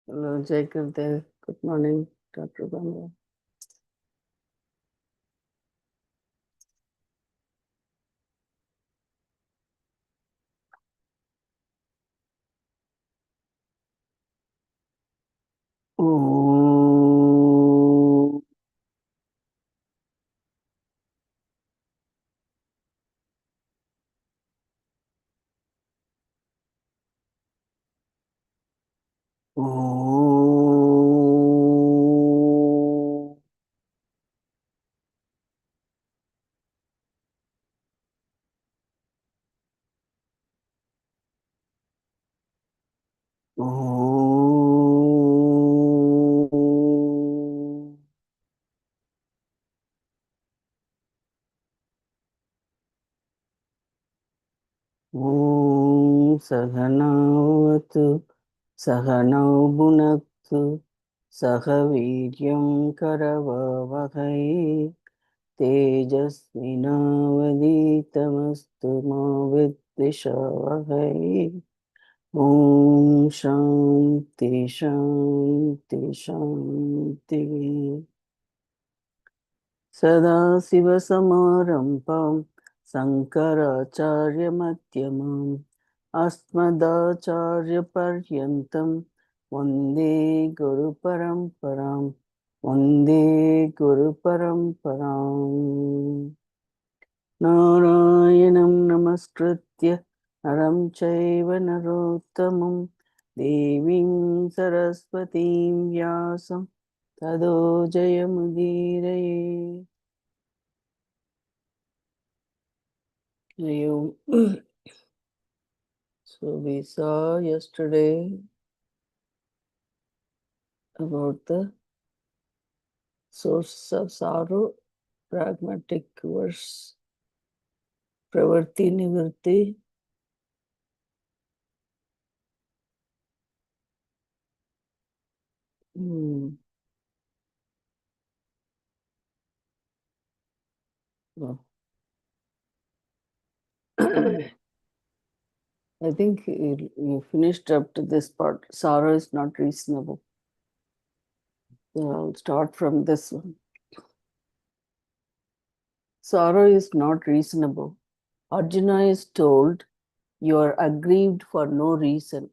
Hello, Jacob there. Good morning, Dr. Banga. Oh, oh, oh. Om Sahanavatu Sahanau Bhunaktu Sahaviryam Karavavahai Tejasvinavaditamastu ma Vidvishavahai. Om Shanti Shanti Shanti. Sadasivasamarampham Sankaracharyamadhyamam Asmadacharyaparyantam Vande Guru Paramparam Vande Guru Paramparam. Narayanam namaskritya naram chaiva narottamam devim saraswatim vyasam tado jayamudiraye. You So we saw yesterday about the source of sorrow, pragmatic verse, pravarti nivritti. Oh. I think you finished up to this part. Sorrow is not reasonable. So I'll start from this one. Sorrow is not reasonable. Arjuna is told, you are aggrieved for no reason.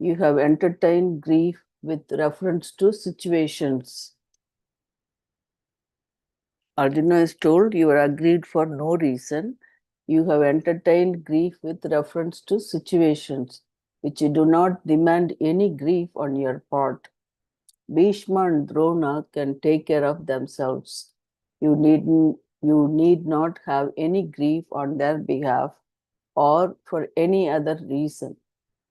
You have entertained grief with reference to situations. Arjuna is told, you are aggrieved for no reason. You have entertained grief with reference to situations which do not demand any grief on your part. Bhishma and Drona can take care of themselves. You need not have any grief on their behalf or for any other reason.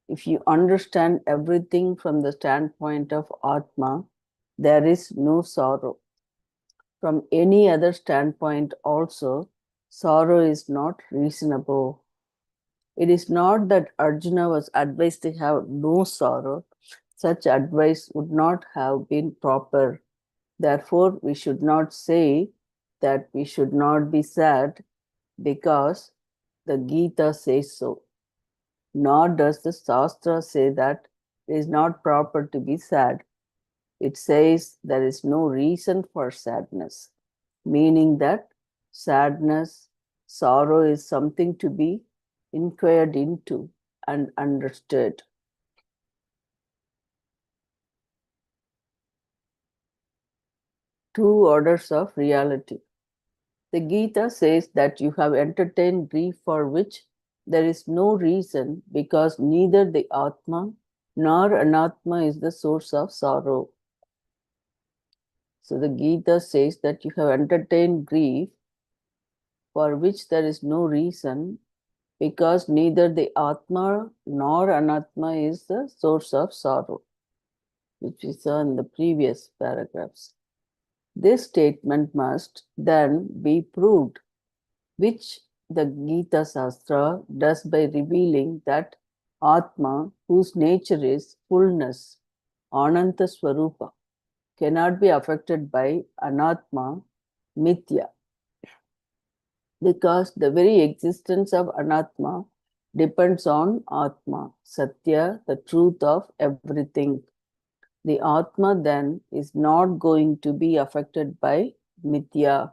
If you understand everything from the standpoint of Atma, there is no sorrow. From any other standpoint also, sorrow is not reasonable. It is not that Arjuna was advised to have no sorrow. Such advice would not have been proper. Therefore, we should not say that we should not be sad because the Gita says so. Nor does the Shastra say that it is not proper to be sad. It says there is no reason for sadness, meaning that sadness, sorrow is something to be inquired into and understood. Two orders of reality. The Gita says that you have entertained grief for which there is no reason because neither the Atma nor Anatma is the source of sorrow. So the Gita says that you have entertained grief for which there is no reason because neither the Atma nor Anatma is the source of sorrow, which we saw in the previous paragraphs. This statement must then be proved, which the Gita Shastra does by revealing that Atma, whose nature is fullness, Ananta Swarupa, cannot be affected by Anatma, Mithya, because the very existence of Anatma depends on Atma, Satya, the truth of everything. The Atma then is not going to be affected by Mithya,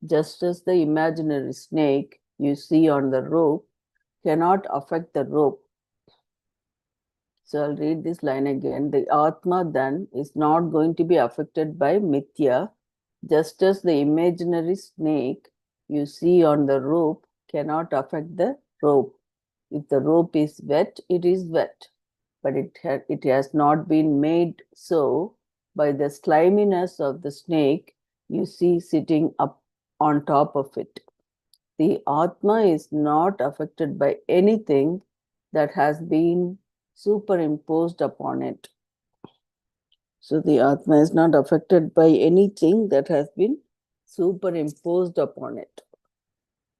just as the imaginary snake you see on the rope cannot affect the rope. So I'll read this line again. The Atma then is not going to be affected by Mithya, just as the imaginary snake you see on the rope cannot affect the rope. If the rope is wet, it is wet, but it has not been made so by the sliminess of the snake you see sitting up on top of it. The Atma is not affected by anything that has been superimposed upon it. So the Atma is not affected by anything that has been superimposed upon it.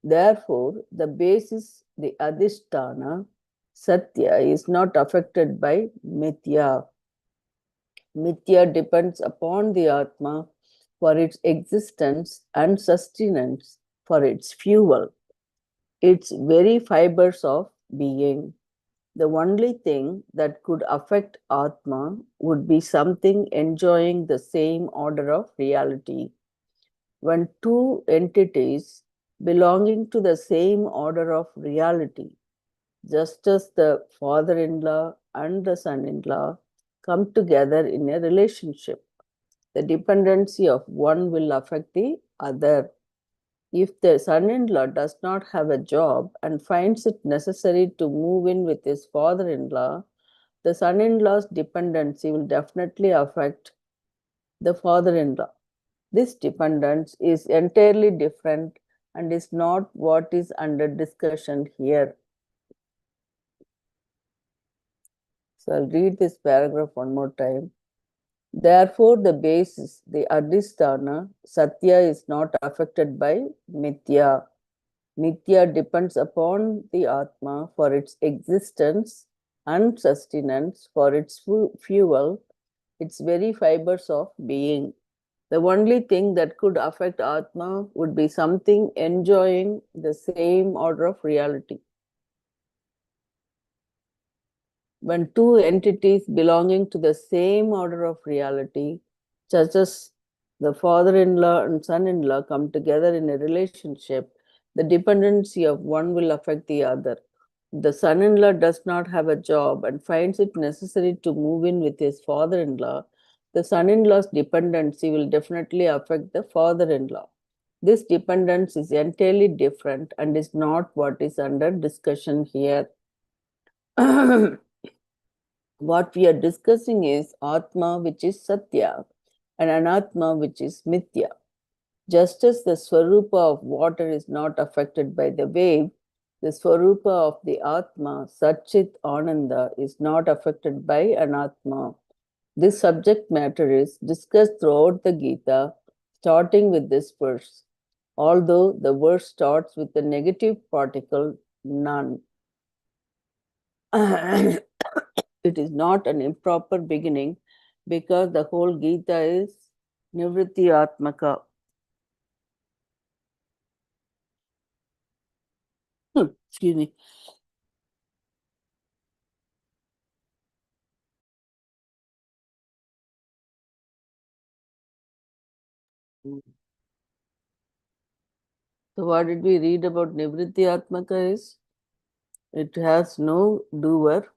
Therefore, the basis, the Adhisthana, Satya, is not affected by Mithya. Mithya depends upon the Atma for its existence and sustenance, for its fuel, its very fibers of being. The only thing that could affect Atma would be something enjoying the same order of reality. When two entities belonging to the same order of reality, just as the father in law and the son in law, come together in a relationship, the dependency of one will affect the other. If the son in law does not have a job and finds it necessary to move in with his father in law, the son in law's dependency will definitely affect the father in law. This dependence is entirely different and is not what is under discussion here. So I'll read this paragraph one more time. Therefore, the basis, the Adhisthana, Satya, is not affected by Mithya. Mithya depends upon the Atma for its existence and sustenance, for its fuel, its very fibers of being. The only thing that could affect Atma would be something enjoying the same order of reality. When two entities belonging to the same order of reality, such as the father in law and son in law, come together in a relationship, the dependency of one will affect the other. The son in law does not have a job and finds it necessary to move in with his father in law, the son in law's dependency will definitely affect the father in law. This dependence is entirely different and is not what is under discussion here. What we are discussing is Atma, which is Satya, and Anatma, which is Mithya. Just as the Swarupa of water is not affected by the wave, the Swarupa of the Atma, Satchit Ananda, is not affected by Anatma. This subject matter is discussed throughout the Gita, starting with this verse, although the verse starts with the negative particle none. It is not an improper beginning because the whole Gita is Nivritti Atmaka. Excuse me. So, what did we read about Nivritti Atmaka is it has no doer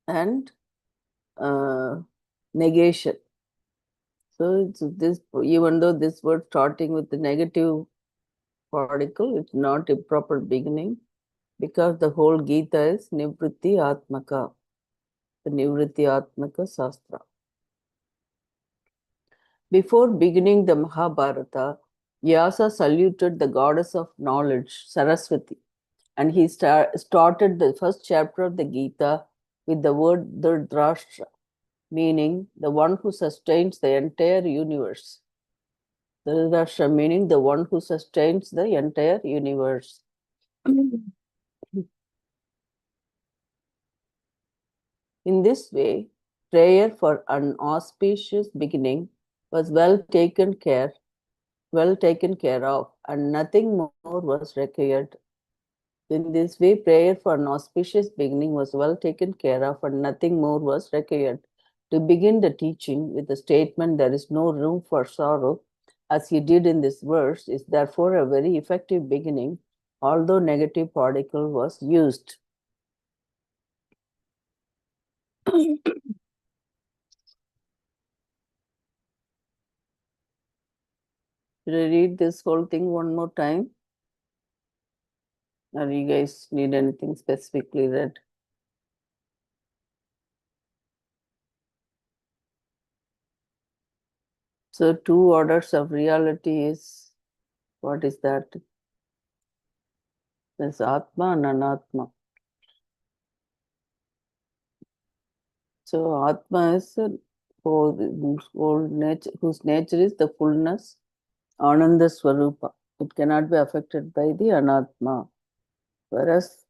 and negation. So, it's this, even though this word starting with the negative particle, it's not a proper beginning because the whole Gita is Nivritti Atmaka, the Nivritti Atmaka Sastra. Before beginning the Mahabharata, Vyasa saluted the goddess of knowledge, Saraswati, and he started the first chapter of the Gita with the word Dhritarashtra, meaning the one who sustains the entire universe. Dhritarashtra meaning the one who sustains the entire universe. In this way, prayer for an auspicious beginning was well taken care of, and nothing more was required. In this way, prayer for an auspicious beginning was well taken care of, and nothing more was required. To begin the teaching with the statement, "There is no room for sorrow," as he did in this verse, is therefore a very effective beginning, although negative particle was used. Should I read this whole thing one more time? Or you guys need anything specifically read? So, two orders of reality is, what is that? There's Atma and Anatma. So, Atma is whose nature is the fullness, Ananda Swarupa. It cannot be affected by the Anatma. Whereas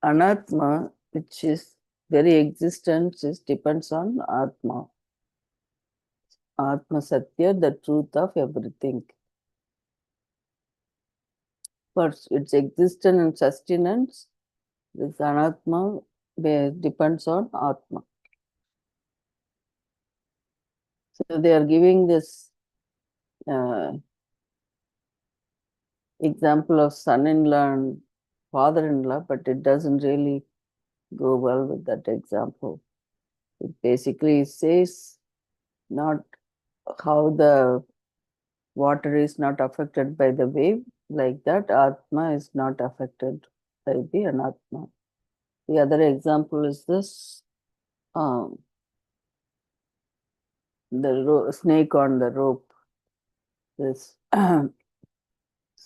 Anatma, which is very existence, depends on Atma. Atma Satya, the truth of everything. For its existence and sustenance, this Anatma depends on Atma. So they are giving this example of son-in-law and father-in-law, but it doesn't really go well with that example. It basically says not how the water is not affected by the wave, like that Atma is not affected by the Anatma. The other example is this, the snake on the rope. This so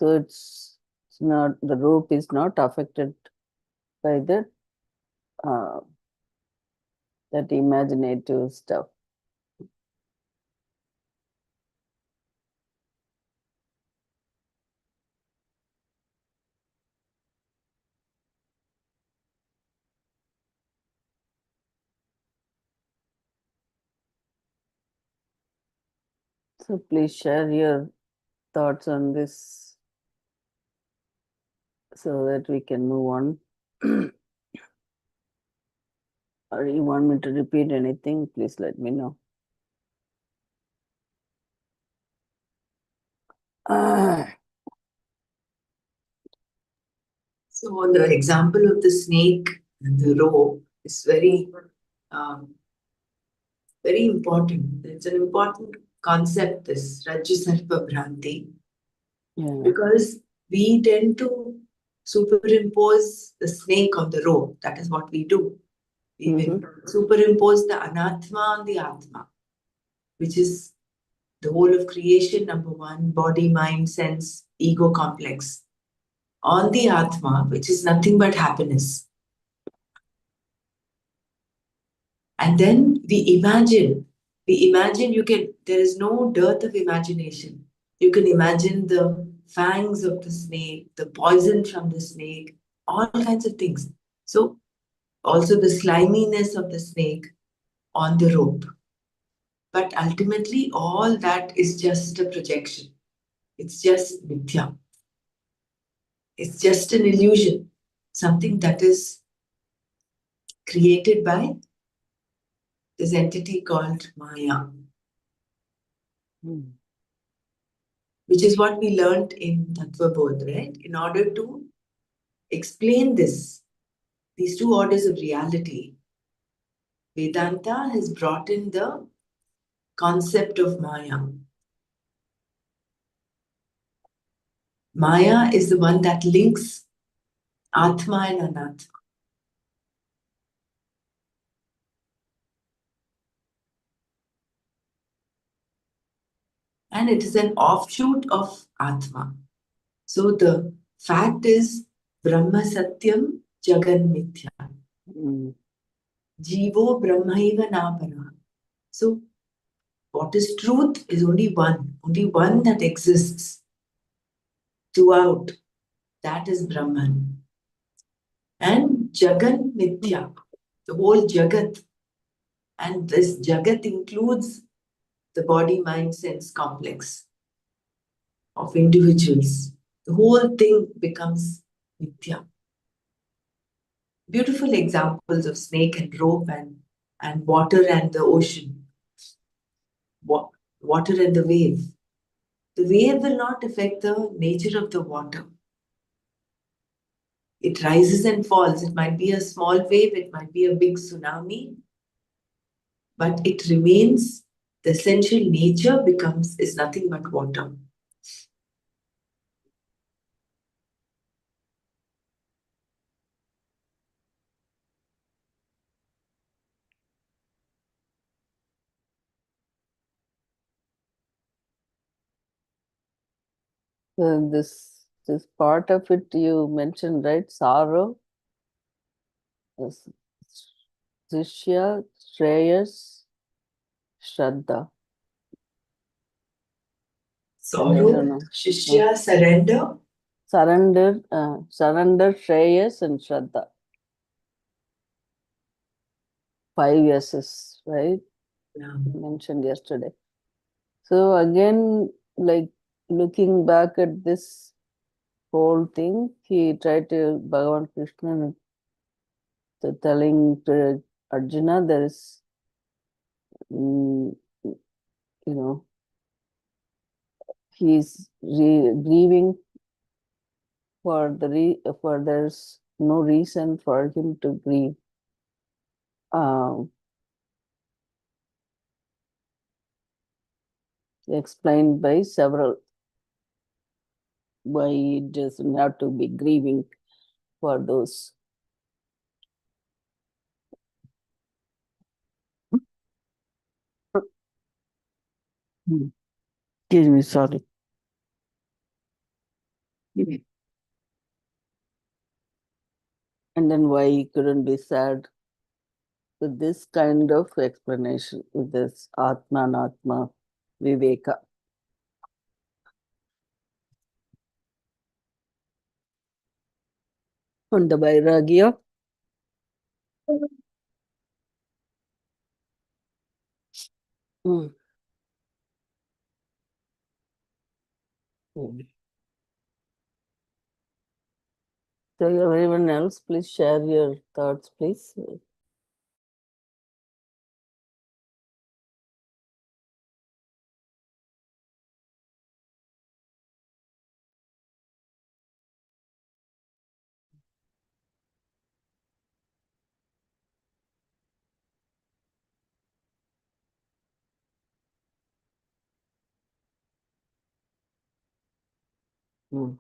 it's not, the rope is not affected by uh, that imaginative stuff. So please share your thoughts on this so that we can move on. Or you want me to repeat anything, please let me know. So the example of the snake and the rope is um, very important. It's an important concept, this Rajya Sarpa Bhranti, because we tend to superimpose the snake on the rope. That is what we do. We will superimpose the Anatma on the Atma, which is the whole of creation, number one, body, mind, sense, ego complex, on the Atma, which is nothing but happiness. And then we imagine there is no dearth of imagination. You can imagine the fangs of the snake, the poison from the snake, all kinds of things. So, also the sliminess of the snake on the rope. But ultimately, all that is just a projection. It's just mithya. It's just an illusion, something that is created by this entity called Maya. Which is what we learned in Tattva Bodh, right? In order to explain these two orders of reality, Vedanta has brought in the concept of Maya. Maya is the one that links Atma and Anatma. And it is an offshoot of Atma. So the fact is Brahma Satyam Jagan Mithya. Jivo Brahmaiva Napara. So what is truth is only one that exists throughout. That is Brahman. And Jagan Mithya, the whole Jagat. And this Jagat includes the body, mind, sense complex of individuals. The whole thing becomes Mithya. Beautiful examples of snake and rope and water and the ocean. water and the wave. The wave will not affect the nature of the water. It rises and falls. It might be a small wave, it might be a big tsunami, but it remains. The essential nature becomes is nothing but water. This part of it you mentioned, right? Sorrow, yes. Shishya, Shreyas, Shraddha. And I don't Sorrow, know. Shishya, surrender. Surrender, Shreyas, and Shraddha. 5 S's, right? Yeah. Mentioned yesterday. So again, like looking back at this whole thing, he tried to Bhagavan Krishna telling to Arjuna there is, you know, he's grieving for there's no reason for him to grieve. Um, Explained by several why he doesn't have to be grieving for those. Excuse me, sorry. And then why he couldn't be sad with this kind of explanation, with this Atma Anatma Viveka. On the Vairagya. Mm. Mm. So everyone else, please share your thoughts, please. Mm.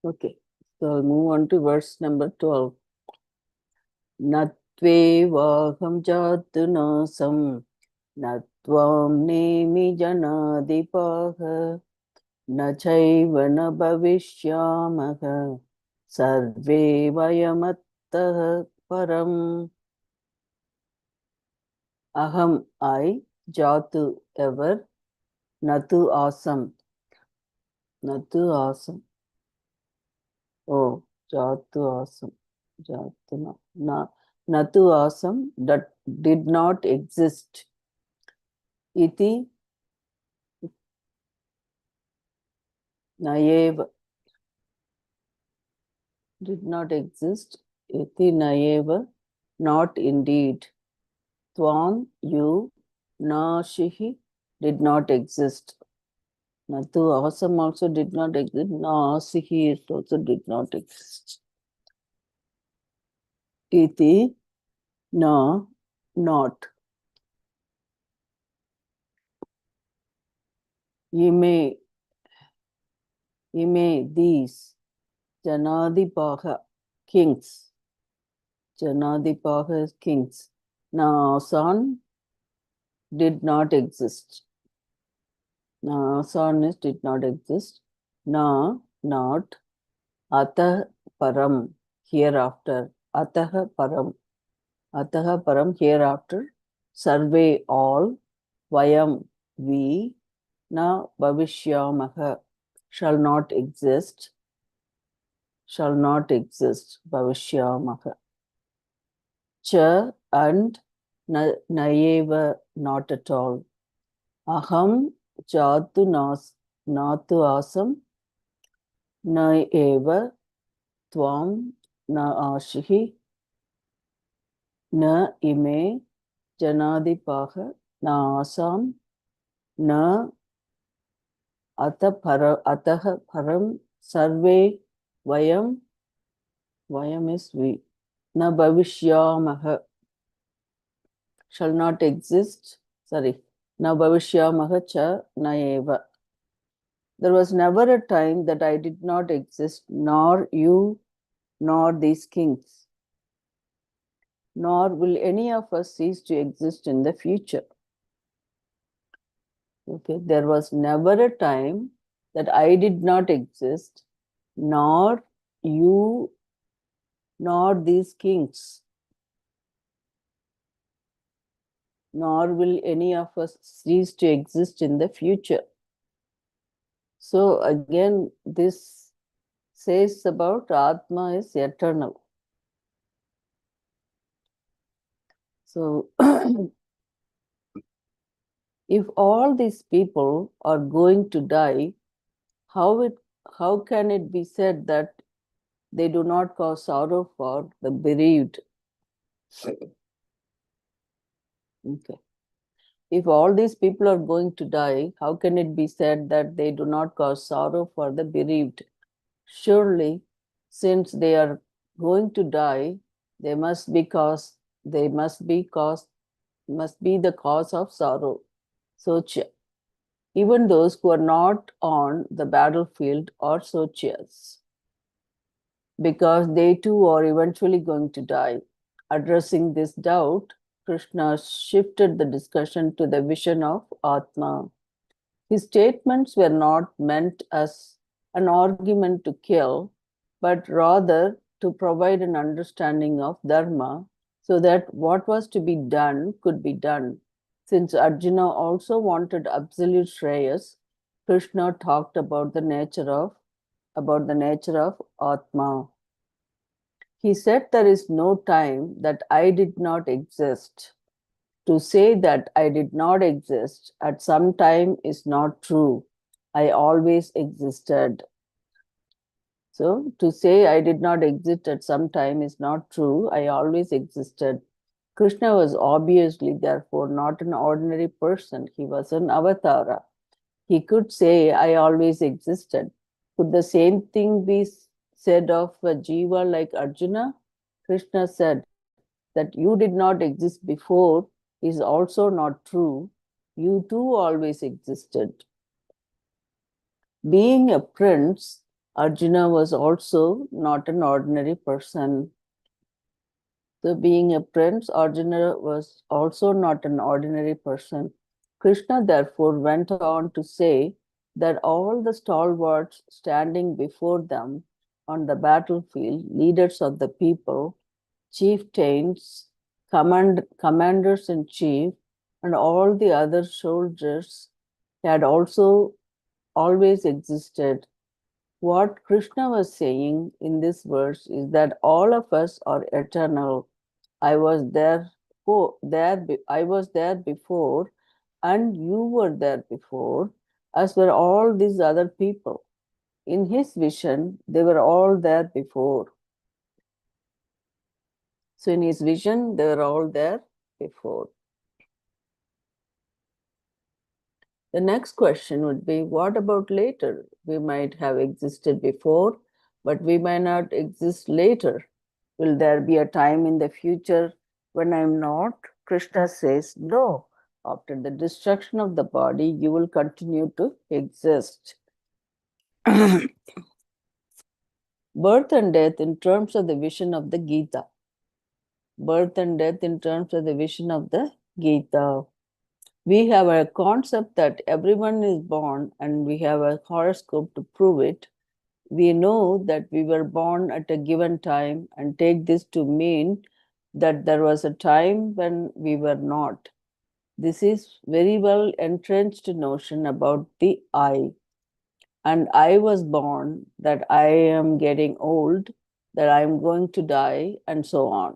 Okay, so I'll move on to verse number 12. Natvevaham jatu nasam natvam nemi janadipaha na chaiva na bhavishyamaha sarve vayamattah param. Aham, I, jatu, ever, natu, awesome, natu, awesome. Oh, jatu, awesome, jatu, natu, awesome, that did not exist. Iti, nayev, did not exist. Iti, nayev, not indeed. Tvam, you, na, shihi, did not exist. Natu, awesome also did not exist. Na, sihi also did not exist. Iti, na, not. Ime, these. Janadipaha, kings. Janadipaha is kings. Na, asan, did not exist. Son is did not exist. Na, not. Atah param, hereafter. Atah param. Atah param, hereafter. Sarve, all. Vayam, we. Na bhavishyamaha, shall not exist. Shall not exist. Bhavishyamaha. Cha, and nayeva, not at all. Aham jatu natu asam na eva tvam na ashihi na ime janadipaha na asam na atah param sarve vayam is we, na bhavishyamaha, shall not exist, sorry, na bhavishyamaha cha na eva. There was never a time that I did not exist, nor you, nor these kings, nor will any of us cease to exist in the future. Okay, there was never a time that I did not exist, nor you, nor these kings, nor will any of us cease to exist in the future. So again, this says about Atma is eternal. So if all these people are going to die, how can it be said that they do not cause sorrow for the bereaved? Okay. If all these people are going to die, how can it be said that they do not cause sorrow for the bereaved? Surely, since they are going to die, they must be the cause of sorrow. So even those who are not on the battlefield are Sochias, because they too are eventually going to die. Addressing this doubt, Krishna shifted the discussion to the vision of Atma. His statements were not meant as an argument to kill, but rather to provide an understanding of Dharma so that what was to be done could be done. Since Arjuna also wanted absolute Shreyas, Krishna talked about the nature of Atma. He said, there is no time that I did not exist. To say that I did not exist at some time is not true. I always existed. So, to say I did not exist at some time is not true. I always existed. Krishna was obviously, therefore, not an ordinary person. He was an avatara. He could say, I always existed. Could the same thing be said of a jiva like Arjuna? Krishna said that you did not exist before is also not true. You too always existed. Being a prince, Arjuna was also not an ordinary person. So, being a prince, Arjuna was also not an ordinary person. Krishna therefore went on to say that all the stalwarts standing before them on the battlefield, leaders of the people, chieftains, commanders in chief, and all the other soldiers had also always existed. What Krishna was saying in this verse is that all of us are eternal. I was there, I was there before, and you were there before, as were all these other people. In his vision, they were all there before. So in his vision, they were all there before. The next question would be, what about later? We might have existed before, but we might not exist later. Will there be a time in the future when I'm not? Krishna says, no. After the destruction of the body, you will continue to exist. Birth and death in terms of the vision of the Gita. Birth and death in terms of the vision of the Gita. We have a concept that everyone is born and we have a horoscope to prove it. We know that we were born at a given time and take this to mean that there was a time when we were not. This is very well entrenched notion about the I. And I was born, that I am getting old, that I am going to die, and so on.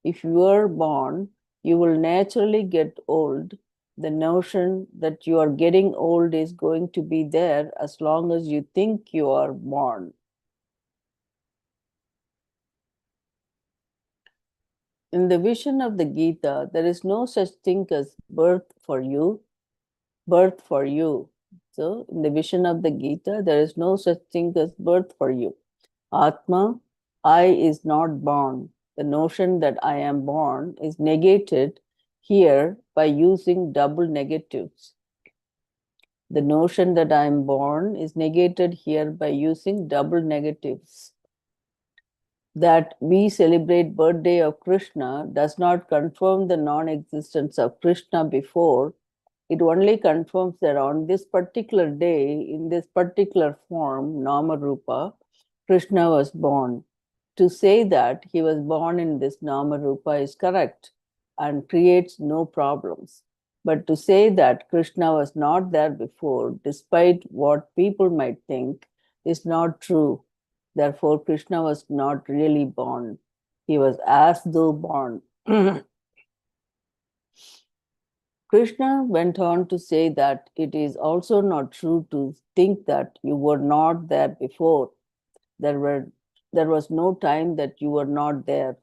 If you are born, you will naturally get old. The notion that you are getting old is going to be there as long as you think you are born. In the vision of the Gita, there is no such thing as birth for you. So, in the vision of the Gita, there is no such thing as birth for you. Atma, I is not born. The notion that I am born is negated here by using double negatives. The notion that I am born is negated here by using double negatives. That we celebrate birthday of Krishna does not confirm the non-existence of Krishna before. It only confirms that on this particular day, in this particular form, Nama Rupa, Krishna was born. To say that he was born in this Nama Rupa is correct and creates no problems. But to say that Krishna was not there before, despite what people might think, is not true. Therefore, Krishna was not really born. He was as though born. Krishna went on to say that it is also not true to think that you were not there before. There, were, there was no time that you were not there.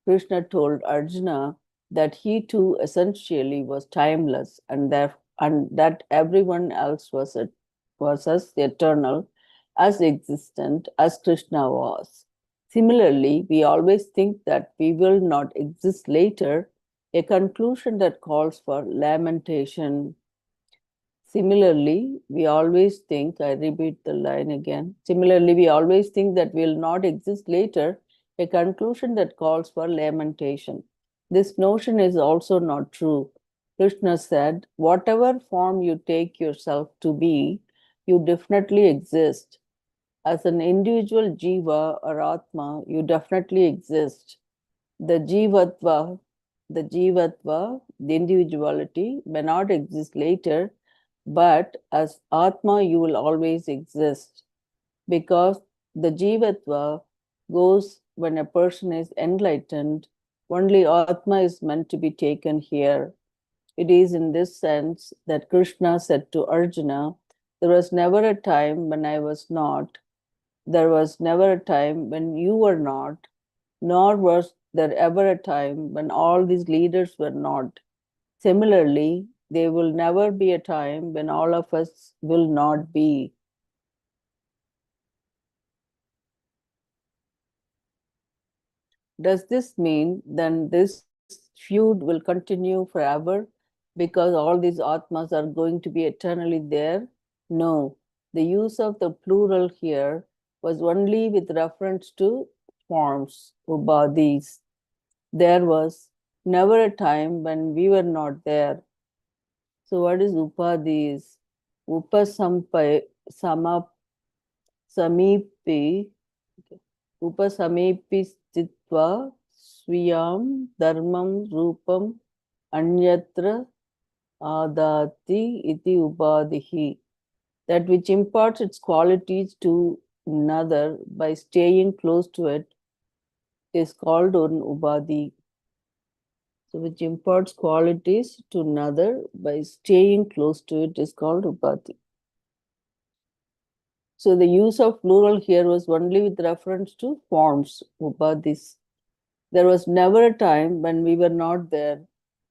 Krishna told Arjuna that he too essentially was timeless and that everyone else was as eternal, as existent as Krishna was. Similarly, we always think that we will not exist later, a conclusion that calls for lamentation. Similarly, we always think, I repeat the line again. Similarly, we always think that we'll not exist later, a conclusion that calls for lamentation. This notion is also not true. Krishna said, whatever form you take yourself to be, you definitely exist. As an individual jiva or atma, you definitely exist. The jivatva, the individuality may not exist later, but as Atma, you will always exist because the jivatva goes when a person is enlightened. Only Atma is meant to be taken here. It is in this sense that Krishna said to Arjuna, there was never a time when I was not, there was never a time when you were not, nor was there ever a time when all these leaders were not. Similarly, there will never be a time when all of us will not be. Does this mean then this feud will continue forever because all these Atmas are going to be eternally there? No. The use of the plural here was only with reference to forms, ubadis. There was never a time when we were not there. So, what is upadis? Upasampai, samap, samipi, upasamipi stitva swiyam dharmam rupam anyatra adati iti upadihi. That which imparts its qualities to another by staying close to it is called an ubadi. So, which imparts qualities to another by staying close to it is called upadi. So, the use of plural here was only with reference to forms, upadis. There was never a time when we were not there,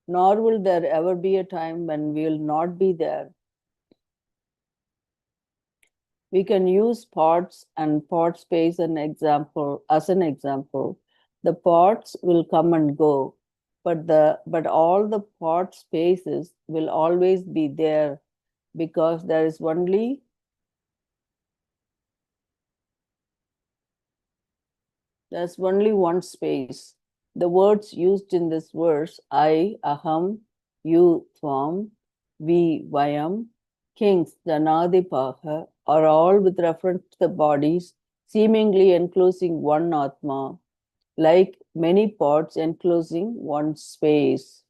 nor will there ever be a time when we will not be there. We can use parts and part space as an example. The parts will come and go, but all the part spaces will always be there because there's only one space. The words used in this verse, I, aham, you, tvam, we, Vayam, kings, Janadipaha, are all with reference to the bodies, seemingly enclosing one Atma, like many pots enclosing one space.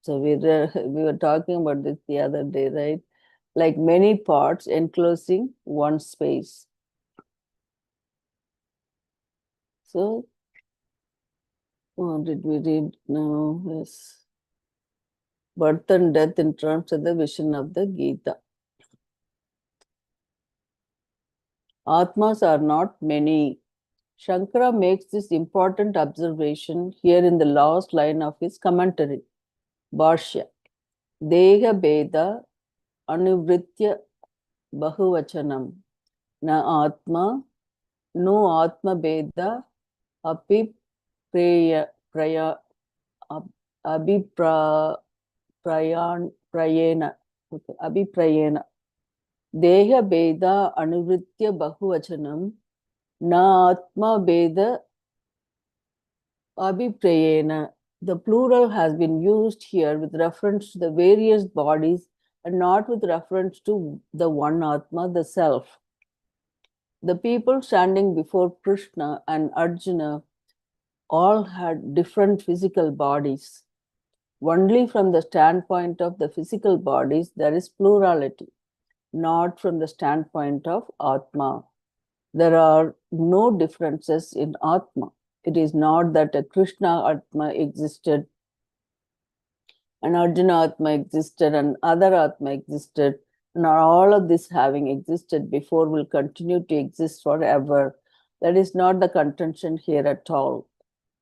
So we were talking about this the other day, right? Like many pots enclosing one space. So, what did we read now? Yes. Birth and death in terms of the vision of the Gita. Atmas are not many. Shankara makes this important observation here in the last line of his commentary. Bhashya. Deha Beda Anuvritya Bahuvachanam. Na Atma, no Atma Beda Api Praya Abhiprayana. Abhiprayena. Deha Beda Anuvritya Bahuvachanam. Na Atma Beda Abhiprayena. The plural has been used here with reference to the various bodies and not with reference to the one Atma, the self. The people standing before Krishna and Arjuna all had different physical bodies. Only from the standpoint of the physical bodies there is plurality, not from the standpoint of Atma. There are no differences in Atma. It is not that a Krishna Atma existed, an Arjuna Atma existed, and other Atma existed, and all of this having existed before will continue to exist forever. That is not the contention here at all.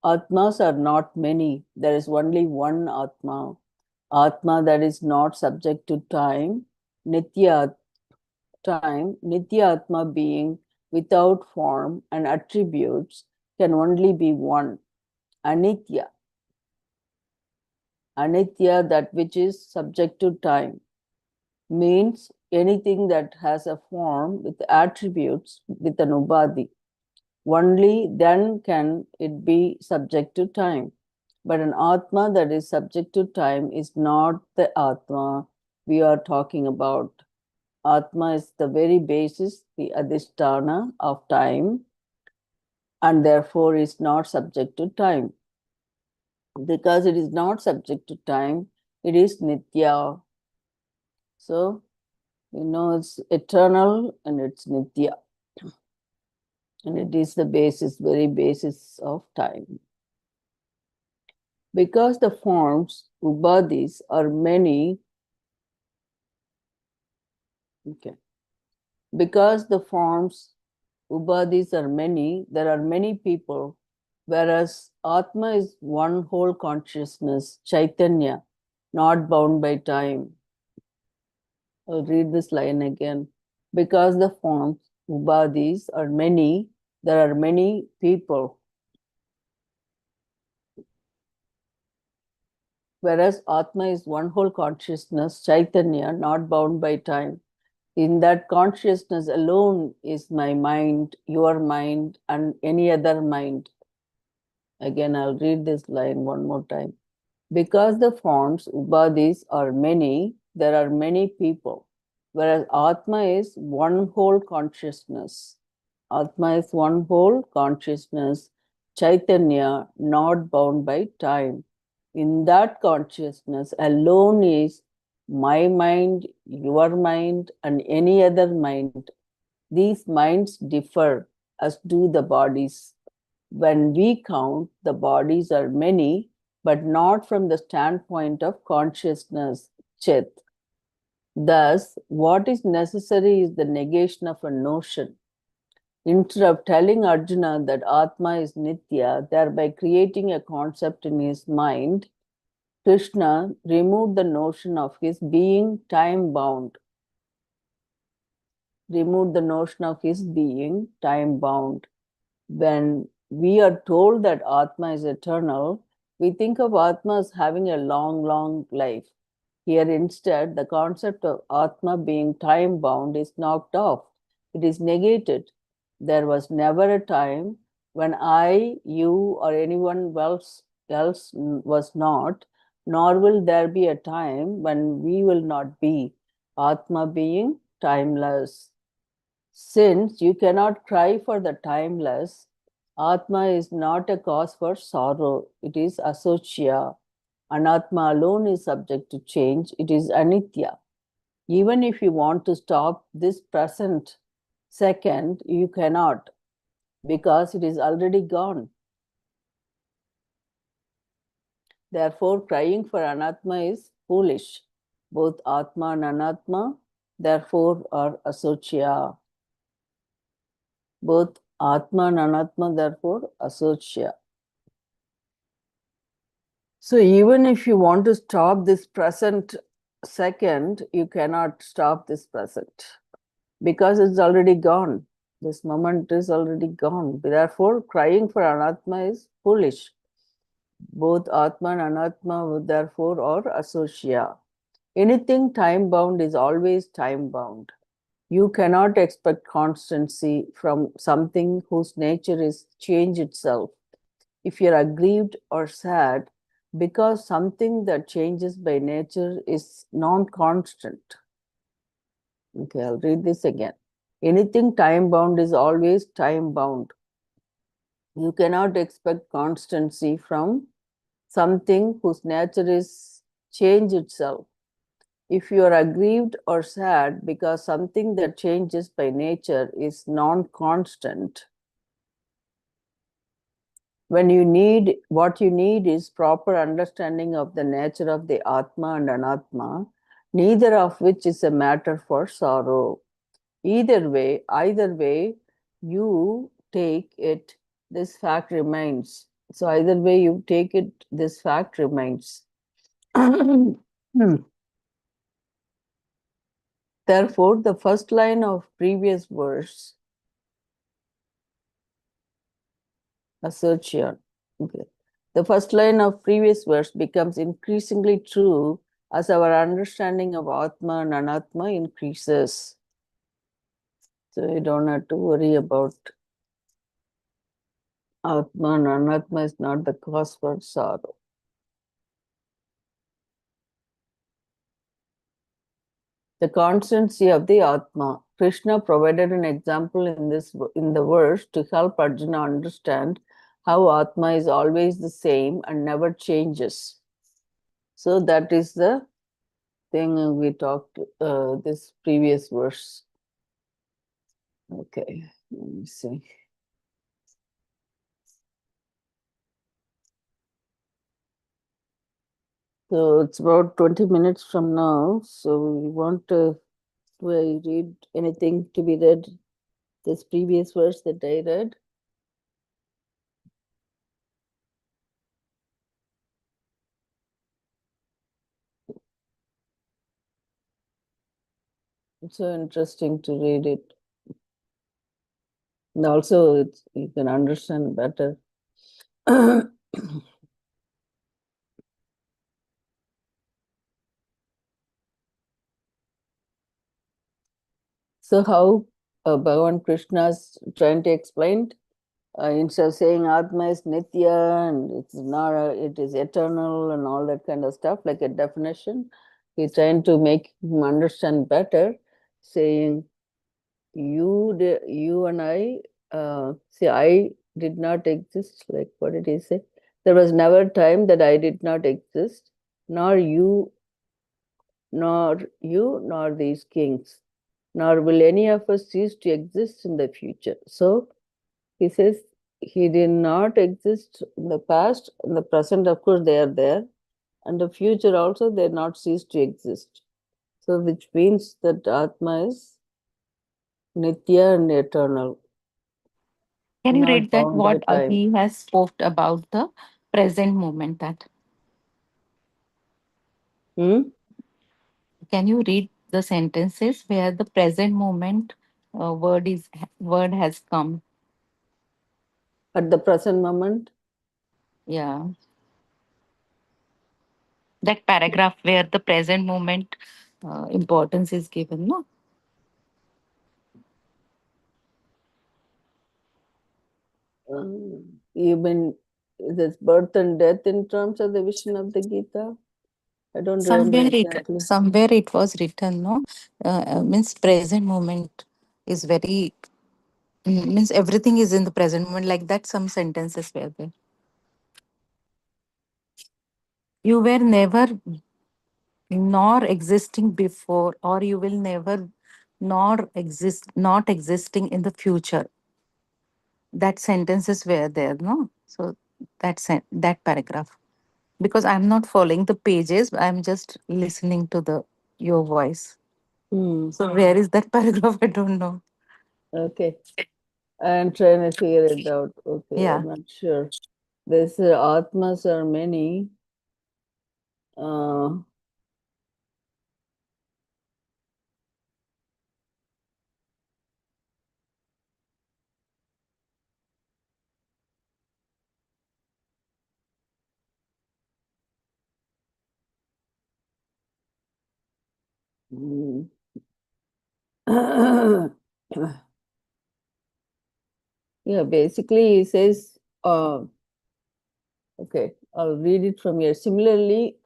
Atmas are not many. There is only one Atma. Atma that is not subject to time, Nitya time, Nitya Atma being without form and attributes can only be one. Anitya. Anitya, that which is subject to time, means anything that has a form with attributes with an ubadi. Only then can it be subject to time. But an Atma that is subject to time is not the Atma we are talking about. Atma is the very basis, the adhisthana of time, and therefore is not subject to time. Because it is not subject to time, it is Nitya. So, it's eternal and it's Nitya. And it is the basis, very basis of time. Because the forms, ubadis, are many, okay. Because the forms, ubadis are many, there are many people, whereas Atma is one whole consciousness, Chaitanya, not bound by time. I'll read this line again. Because the forms, ubadis, are many, there are many people, whereas Atma is one whole consciousness, Chaitanya, not bound by time. In that consciousness alone is my mind, your mind, and any other mind. Again, I'll read this line one more time. Because the forms, ubadis, are many, there are many people, whereas Atma is one whole consciousness. Atma is one whole consciousness, Chaitanya, not bound by time. In that consciousness alone is my mind, your mind, and any other mind. These minds differ, as do the bodies. When we count, the bodies are many, but not from the standpoint of consciousness, Chit. Thus, what is necessary is the negation of a notion. Instead of telling Arjuna that Atma is Nitya, thereby creating a concept in his mind, Krishna removed the notion of his being time bound. Removed the notion of his being time bound. When we are told that Atma is eternal, we think of Atma as having a long, long life. Here, instead, the concept of Atma being time bound is knocked off. It is negated. There was never a time when I, you, or anyone else was not, nor will there be a time when we will not be, Atma being timeless. Since you cannot cry for the timeless, Atma is not a cause for sorrow, it is asocya. Anatma alone is subject to change, it is anitya. Even if you want to stop this present second, you cannot because it is already gone. Therefore, crying for anatma is foolish. Both atma and anatma, therefore, are asocya. Both atma and anatma, therefore, asocya. So, even if you want to stop this present second, you cannot stop this present because it's already gone. This moment is already gone. Therefore, crying for anatma is foolish. Both atma and anatma, therefore, are asocya. Anything time bound is always time bound. You cannot expect constancy from something whose nature is change itself. If you're aggrieved or sad, because something that changes by nature is non constant. Okay, I'll read this again. Anything time bound is always time bound. You cannot expect constancy from something whose nature is change itself. If you are aggrieved or sad because something that changes by nature is non constant, when you need what you need is proper understanding of the nature of the Atma and Anatma, neither of which is a matter for sorrow. Either way, you take it, this fact remains. So, either way you take it, this fact remains. Therefore, the first line of previous verse, assertion, okay. The first line of previous verse becomes increasingly true as our understanding of Atma and Anatma increases. So you don't have to worry about Atma and Anatma is not the cause for sorrow. The constancy of the Atma. Krishna provided an example in the verse to help Arjuna understand how Atma is always the same and never changes. So that is the thing we talked this previous verse. Okay, let me see. So it's about 20 minutes from now. So we want to do I read anything to be read? This previous verse that I read. It's so interesting to read it. And also you can understand better. So how Bhagavan Krishna is trying to explain, instead of saying Atma is Nitya and it's not, it is eternal and all that kind of stuff, like a definition, he's trying to make him understand better, saying you and I, see, I did not exist. Like, what did he say? There was never time that I did not exist, nor you, nor these kings, nor will any of us cease to exist in the future. So he says he did not exist in the past, in the present, of course, they are there, and the future also, they not cease to exist. So, which means that Atma is Nitya and eternal, Can you not read that bound by what time. he has spoke about the present moment? That Hmm? can you read the sentences where the present moment word has come? At the present moment, Yeah, that paragraph where the present moment importance is given. No, you mean this birth and death in terms of the vision of the Gita? I don't remember exactly. Somewhere it was written, no, means present moment is very means everything is in the present moment. Like that, some sentences were there. You were never nor existing before, or you will never nor exist not existing in the future. That sentences were there, no? So that paragraph. Because I'm not following the pages, I'm just listening to the your voice. Hmm. So where is that paragraph? I don't know. Okay. I'm trying to figure it out. Okay, Yeah. I'm not sure. This Atmas are many. Uh, mm. Yeah, basically he says, okay, I'll read it from here. Similarly,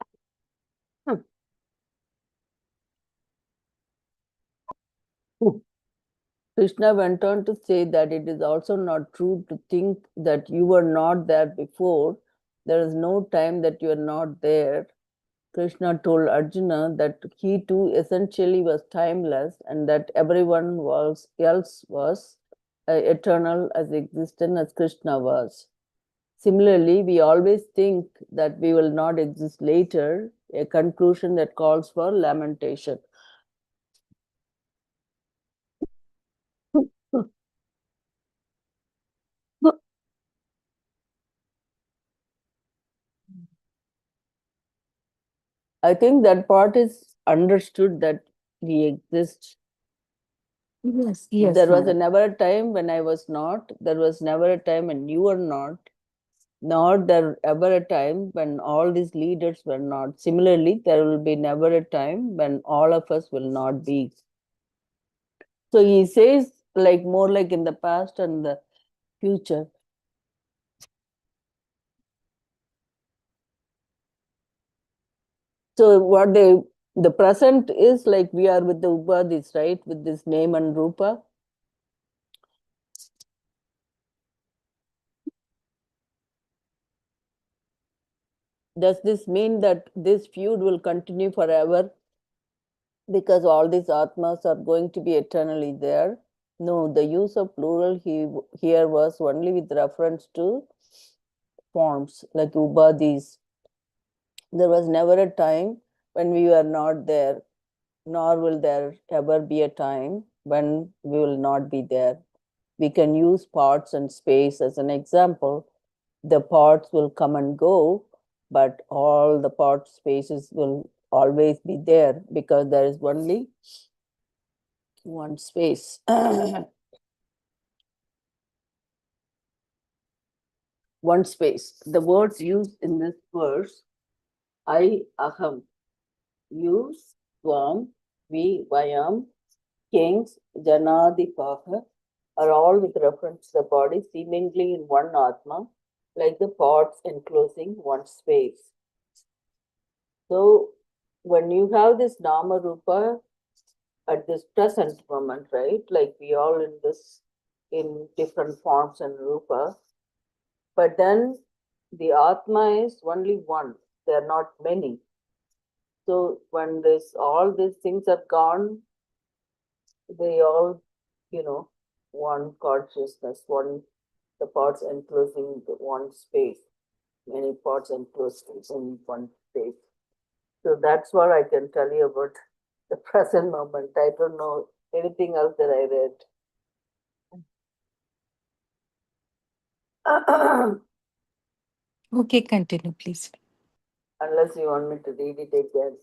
Krishna went on to say that it is also not true to think that you were not there before. There is no time that you are not there. Krishna told Arjuna that he too essentially was timeless and that everyone else was eternal as existent as Krishna was. Similarly, we always think that we will not exist later, a conclusion that calls for lamentation. I think that part is understood that we exist. Yes, yes, There was madam. never a time when I was not, there was never a time when you were not, nor there ever a time when all these leaders were not. Similarly, there will be never a time when all of us will not be. So he says, like more like in the past and the future. So what the present is like we are with the upadhis, right? With this name and rupa. Does this mean that this feud will continue forever because all these atmas are going to be eternally there? No, the use of plural here was only with reference to forms like upadhis. There was never a time when we were not there, nor will there ever be a time when we will not be there. We can use parts and space as an example. The parts will come and go, but all the part spaces will always be there because there is only one space. One space. The words used in this verse, I, aham, you, swam, we, vayam, kings, janadipaha, are all with reference to the body seemingly in one atma, like the parts enclosing one space. So when you have this nama rupa at this present moment, right? Like we all in this in different forms and rupa, but then the atma is only one. There are not many. So when this all these things are gone, they all, you know, one consciousness, one the parts enclosing the one space, many parts enclosed in one space. So that's what I can tell you about the present moment. I don't know anything else that I read. Okay, continue, please. Unless you want me to read it again.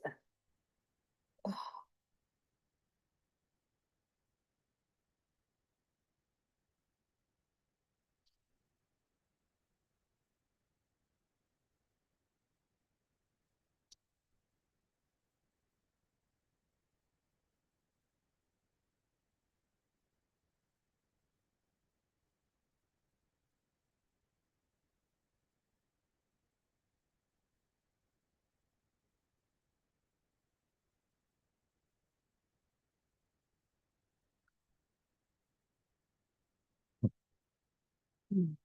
Mm.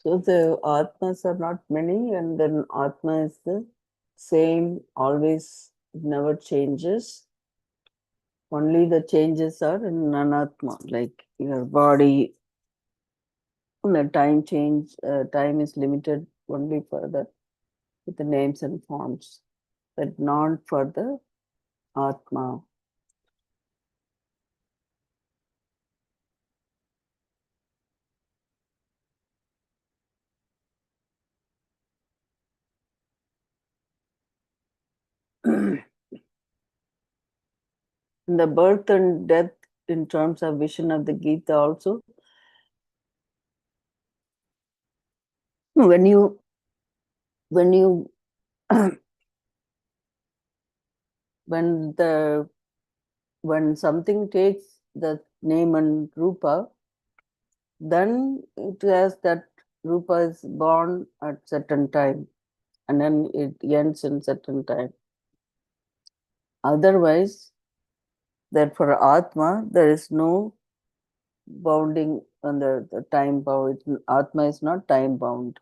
So the Atmas are not many, and then Atma is the same, always, it never changes. Only the changes are in Anatma, like your body, the time change, time is limited only for the with the names and forms, but not for the Atma. The birth and death in terms of vision of the Gita also, when you when you when the when something takes the name and rupa, then it has that rupa is born at certain time and then it ends in certain time. Otherwise, that for Atma, there is no bounding on the time bound. Atma is not time bound.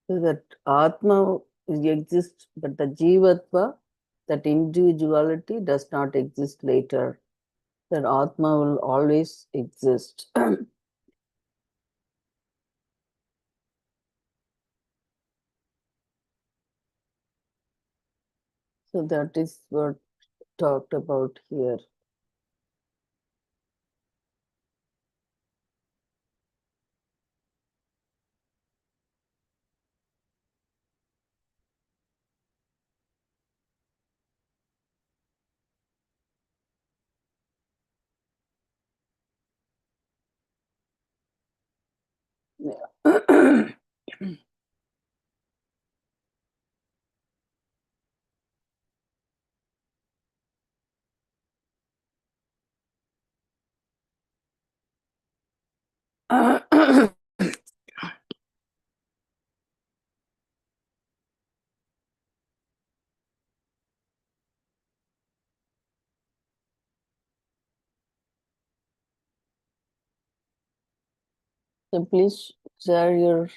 So that Atma exists, but the Jivatva, that individuality does not exist later. That Atma will always exist. So that is what talked about here. Yeah. So please share your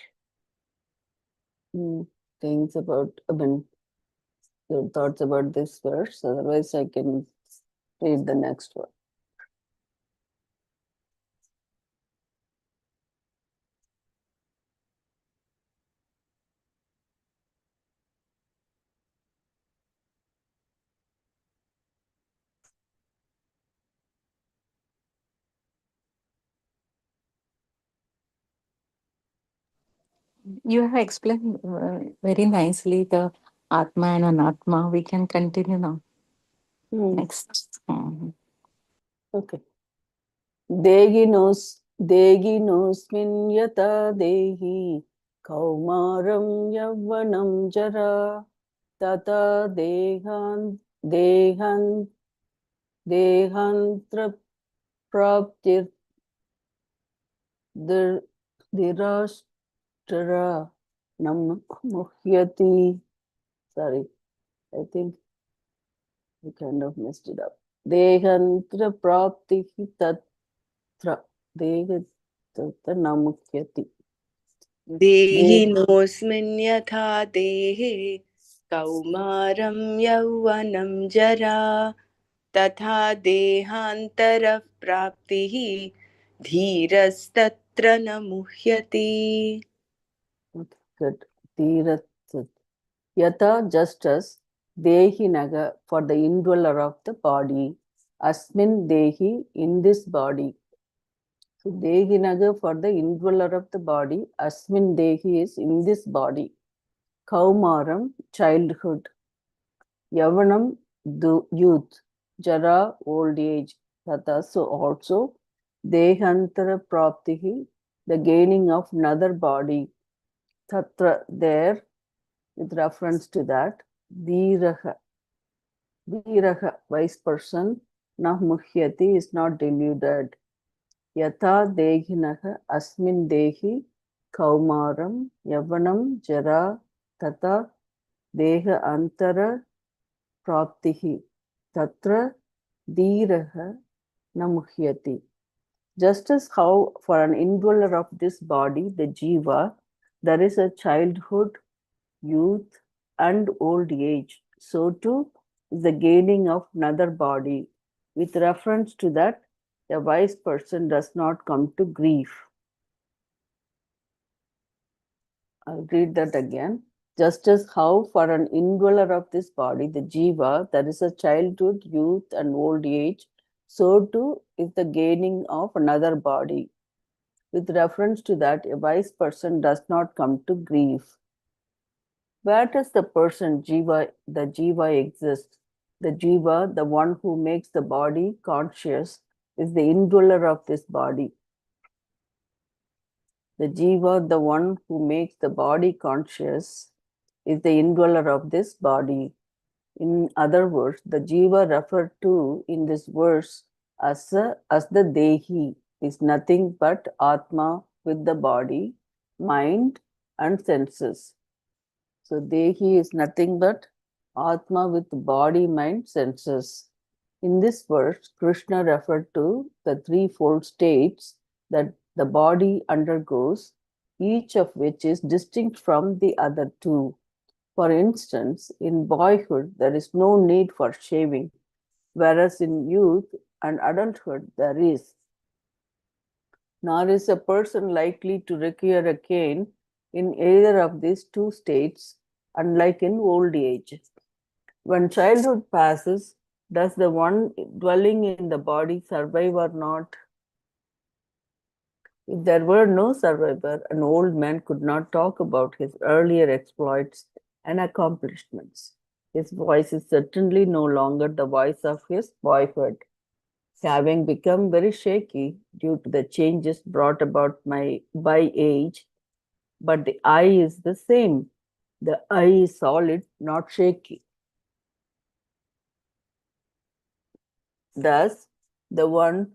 things about, your thoughts about this verse. Otherwise, I can read the next one. You have explained very nicely the Atma and Anatma. We can continue now. Next. Okay. Deginosmin yata dehi kaumaram yavvanam jara tata dehan dehantra praptir dirashtara nam muhyati. Sorry, I think we kind of messed it up. Dehantra prapti tatra dehantra namuhyati. देहिनोऽस्मिन् यथा देहे कौमारं यौवनं जरा तथा देहान्तरः प्राप्तिः धीरस्तत्र न मुह्यति. Good. Tirat. Yata, just as Dehi Naga for the indweller of the body, Asmin Dehi in this body. So Dehi Naga for the indweller of the body, Asmin Dehi is in this body. Kaumaram, childhood. Yavanam, the youth. Jara, old age. Tata, so also Dehantara Praptihi, the gaining of another body. Tatra, there, with reference to that. Dhiraha, Dhiraha, wise person. Nah muhyati is not deluded. Yatha dehinaha asmin dehi kaumaram yavanam jara tata deha antara praptihi tatra dhiraha namuhyati. Just as how for an indweller of this body, the jiva, there is a childhood, youth, and old age, so too is the gaining of another body. With reference to that, a wise person does not come to grief. I'll read that again. Just as how for an indweller of this body, the jiva, there is a childhood, youth, and old age, so too is the gaining of another body. With reference to that, a wise person does not come to grief. Where does the person jiva, the jiva exist? The jiva, the one who makes the body conscious, is the indweller of this body. The jiva, the one who makes the body conscious, is the indweller of this body. In other words, the jiva referred to in this verse as the dehi is nothing but atma with the body, mind, and senses. So dehi is nothing but atma with body, mind, senses. In this verse, Krishna referred to the threefold states that the body undergoes, each of which is distinct from the other two. For instance, in boyhood, there is no need for shaving, whereas in youth and adulthood, there is. Nor is a person likely to require a cane in either of these two states, unlike in old age. When childhood passes, does the one dwelling in the body survive or not? If there were no survivor, an old man could not talk about his earlier exploits and accomplishments. His voice is certainly no longer the voice of his boyhood, having become very shaky due to the changes brought about by age, but the I is the same. The I is solid, not shaky. Thus, the one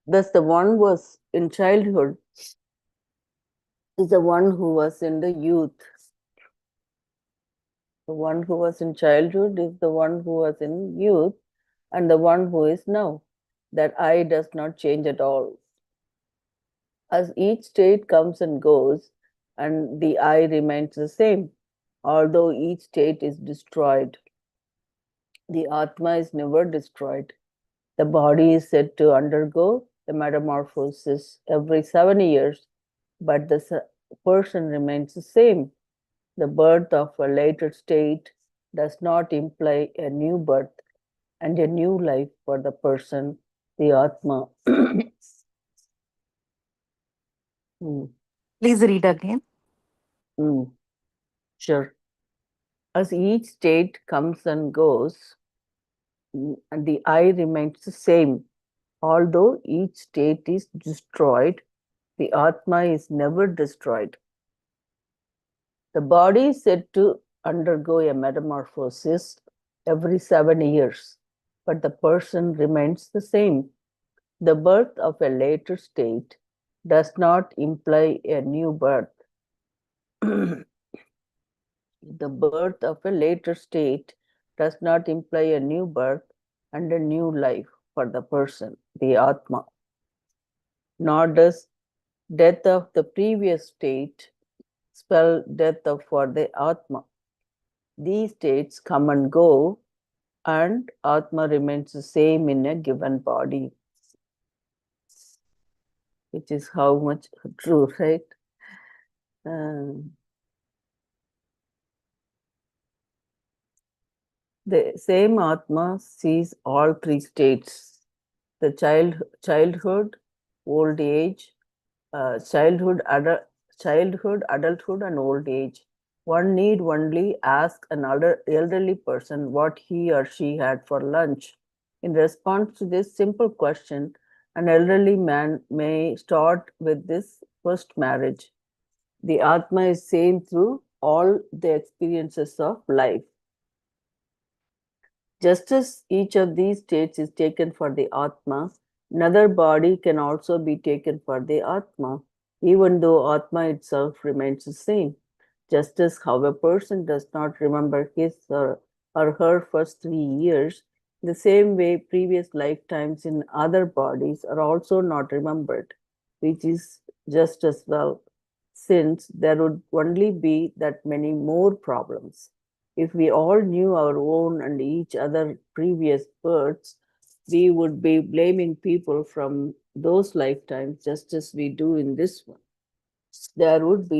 thus the one was in childhood is the one who was in the youth. The one who was in childhood is the one who was in youth, and the one who is now. That I does not change at all. As each state comes and goes, and the I remains the same, although each state is destroyed. The Atma is never destroyed. The body is said to undergo the metamorphosis every 7 years, but the person remains the same. The birth of a later state does not imply a new birth and a new life for the person, the Atma. Please read again. Sure. As each state comes and goes, and the I remains the same. Although each state is destroyed, the Atma is never destroyed. The body is said to undergo a metamorphosis every 7 years, but the person remains the same. The birth of a later state does not imply a new birth. The birth of a later state does not imply a new birth and a new life for the person, the Atma. Nor does Death of the previous state spell death of for the Atma. These states come and go, and Atma remains the same in a given body, which is how much true, right? The same Atma sees all three states: the childhood, old age, childhood, adulthood, and old age. One need only ask an elderly person what he or she had for lunch. In response to this simple question, an elderly man may start with this first marriage. The Atma is same through all the experiences of life. Just as each of these states is taken for the Atma, another body can also be taken for the Atma, even though Atma itself remains the same. Just as how a person does not remember his or her first 3 years, the same way previous lifetimes in other bodies are also not remembered, which is just as well, since there would only be that many more problems. If we all knew our own and each other previous births, we would be blaming people from those lifetimes just as we do in this one. There would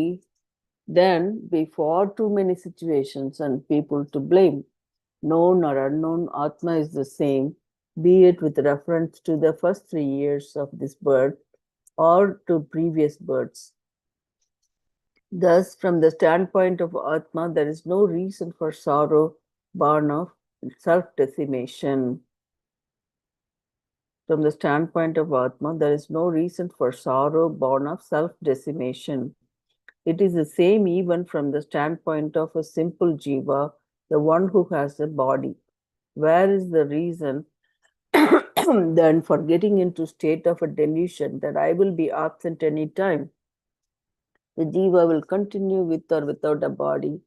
then be far too many situations and people to blame. Known or unknown, Atma is the same, be it with reference to the first 3 years of this birth or to previous births. Thus, from the standpoint of Atma, there is no reason for sorrow, born of self-decimation. From the standpoint of Atma, there is no reason for sorrow born of self-decimation. It is the same even from the standpoint of a simple jiva, the one who has a body. Where is the reason then for getting into state of a delusion that I will be absent any time? The jiva will continue with or without a body.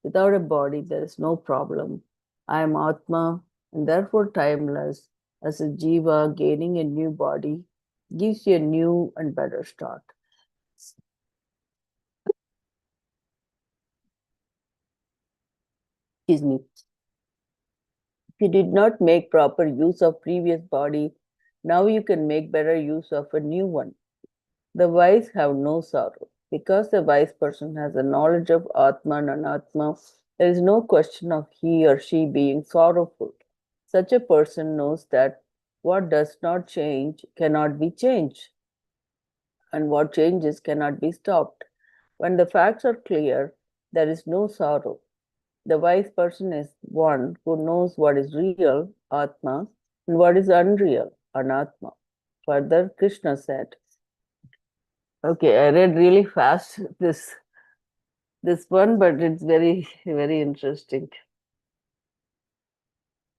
Without a body, there is no problem. I am Atma and therefore timeless. As a jiva, gaining a new body gives you a new and better start. Excuse me. If you did not make proper use of previous body, now you can make better use of a new one. The wise have no sorrow. Because the wise person has a knowledge of Atma and Anatma, there is no question of he or she being sorrowful. Such a person knows that what does not change cannot be changed, and what changes cannot be stopped. When the facts are clear, there is no sorrow. The wise person is one who knows what is real, Atma, and what is unreal, Anatma. Further, Krishna said, okay, I read really fast this one, but it's very, very interesting.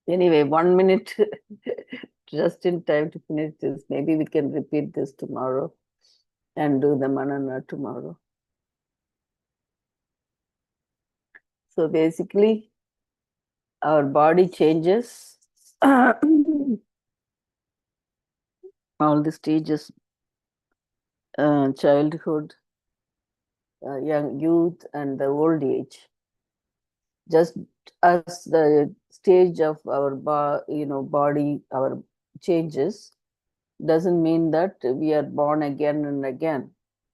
Anyway, 1 minute, just in time to finish this. Maybe we can repeat this tomorrow and do the Manana tomorrow. So basically, our body changes. All the stages, childhood, young youth, and the old age. Just as the stage of our body, our changes, doesn't mean that we are born again and again.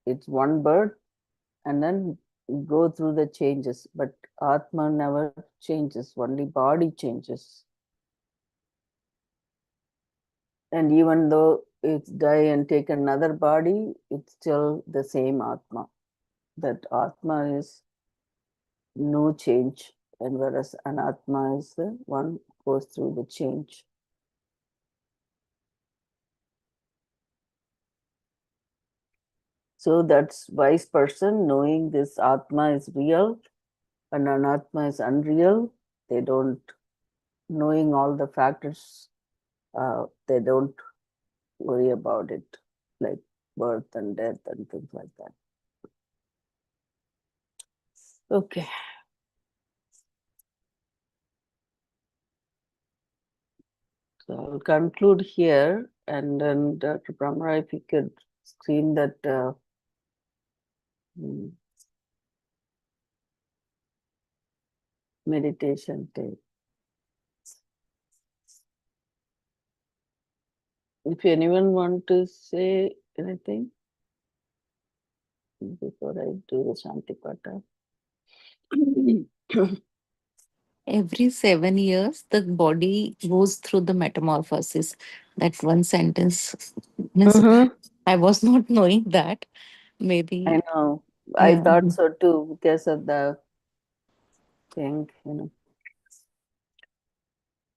It's one birth and then go through the changes. But Atma never changes, only body changes. And even though it's die and take another body, it's still the same Atma. That Atma is no change, and whereas Anatma is the one who goes through the change. So that's wise person knowing this Atma is real and Anatma is unreal. They don't, knowing all the factors, they don't worry about it, like birth and death and things like that. Okay. So I'll conclude here, and then Dr. Brahma, if you could screen that Hmm. Meditation tape. If anyone want to say anything before I do the Shanti Pata. Every 7 years, the body goes through the metamorphosis. That one sentence means I was not knowing that. I Maybe, know. I yeah. thought so too because of the thing,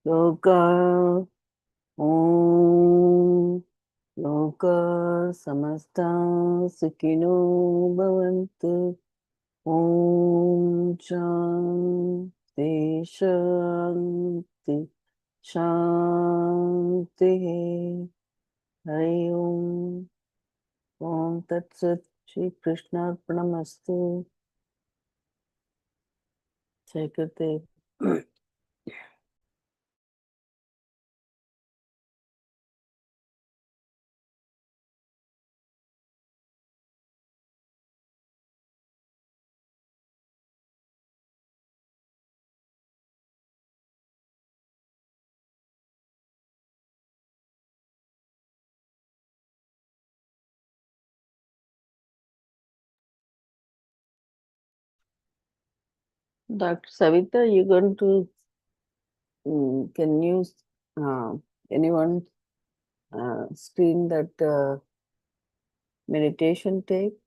Loka Om Loka Samasta Sukhino Bhavantu Om Shanti Shanti Shanti Hari Om Om Tat Sat Shri Krishna Arpanamastu Jai Gurudev. Dr. Savita, you going to can you anyone screen that meditation tape?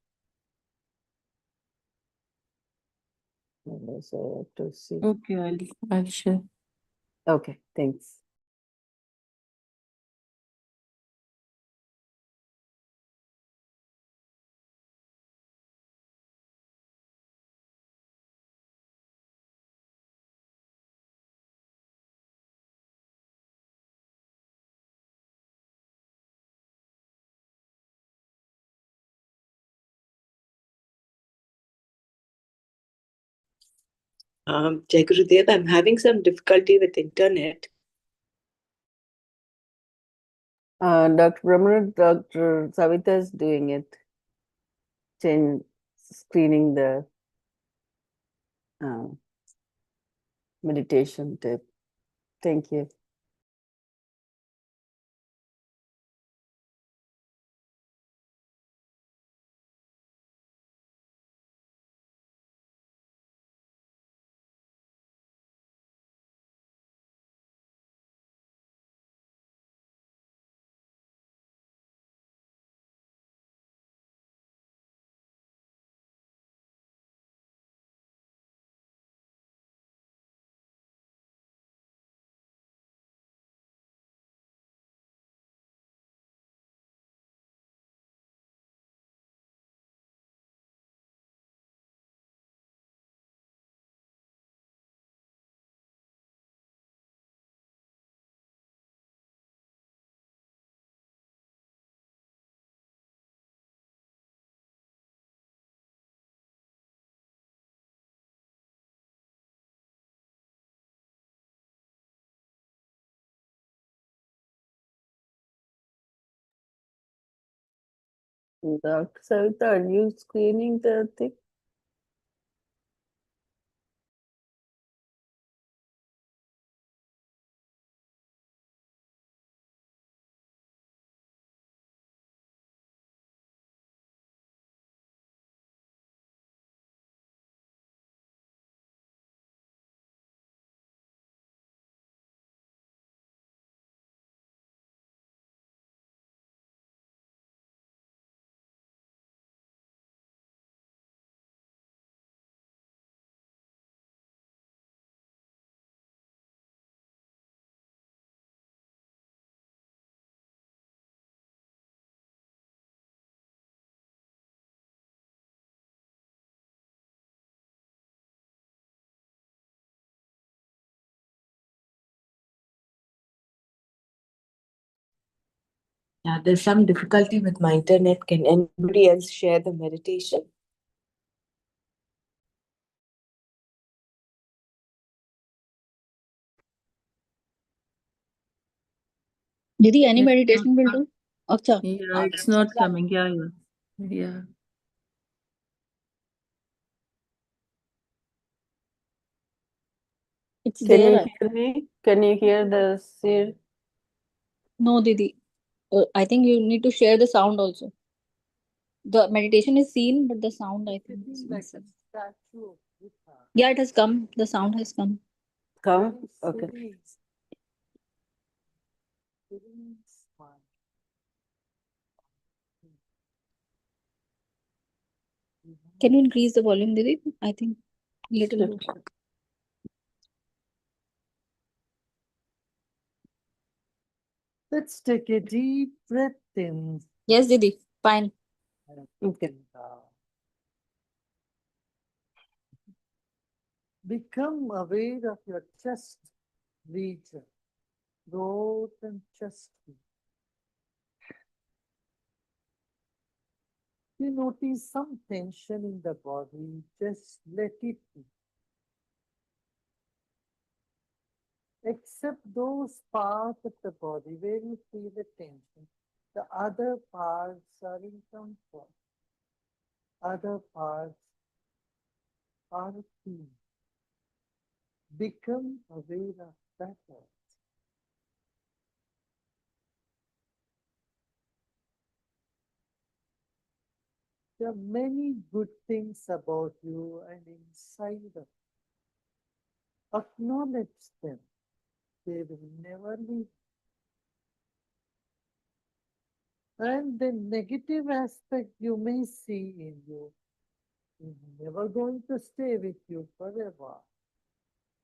So I have to see. Okay, I'll share. Okay, thanks. Jai Gurudev, I'm having some difficulty with internet. Dr. Brahman, Dr. Savita is doing it. Screening the meditation tape. Thank you. Dr. Savita, are you screening the thing? Yeah, there's some difficulty with my internet. Can anybody else share the meditation? Didi, any It's meditation will not, do? Acha. yeah, it's not coming. Yeah. It's Can there. you hear me? Can you hear the seer? No, Didi. I think you need to share the sound also. The meditation is seen, but the sound, I think, is missing. Yeah, it has come. The sound has come. Come? Okay. Can you increase the volume, Didi? I think little Sure. bit. Let's take a deep breath in. Yes, Didi. Fine. Okay. Become aware of your chest region, throat and chest region. You notice some tension in the body, just let it be. Except those parts of the body where you feel the tension. The other parts are in comfort. Other parts are free. Become aware of that. There are many good things about you and inside of you. Acknowledge them. They will never leave. And the negative aspect you may see in you is never going to stay with you forever.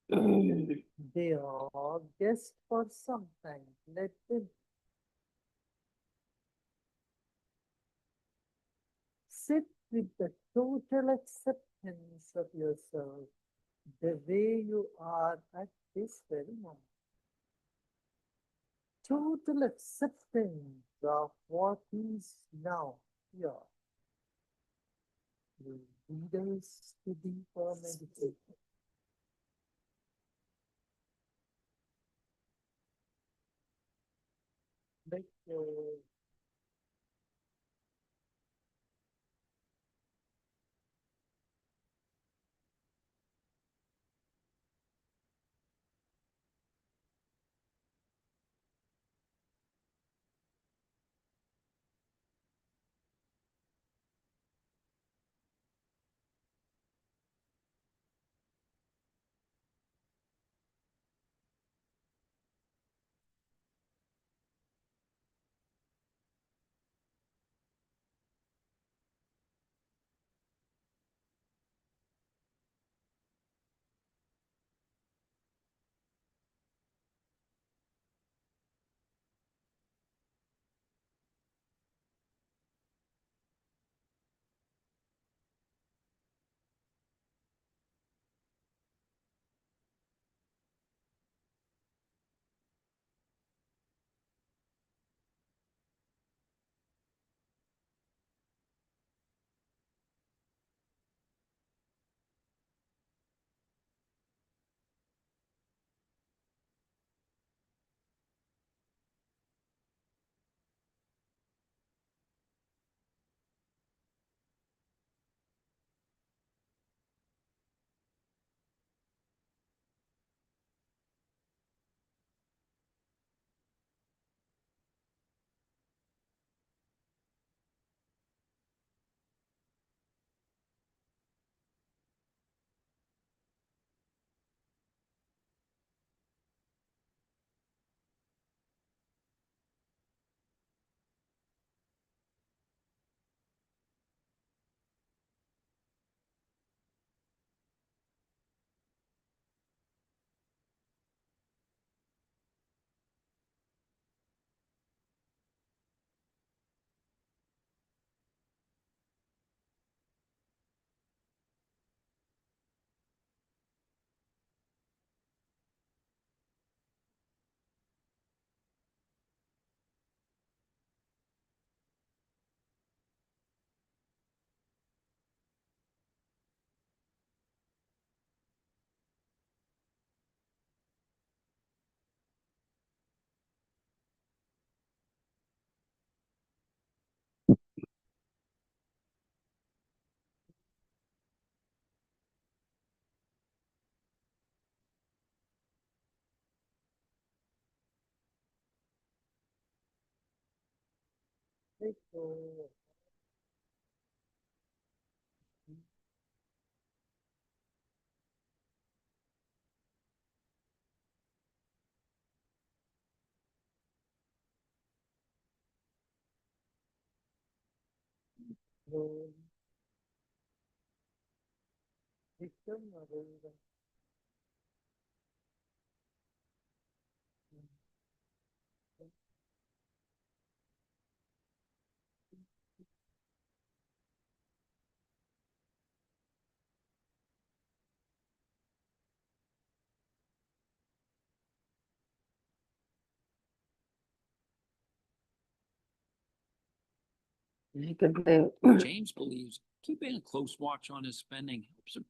They are just for some time. Let them sit with the total acceptance of yourself the way you are at this very moment. Total acceptance of what is now here. Will lead us to deeper meditation. Let your let go. Slowly become aware. You can play. James believes keeping a close watch on his spending helps him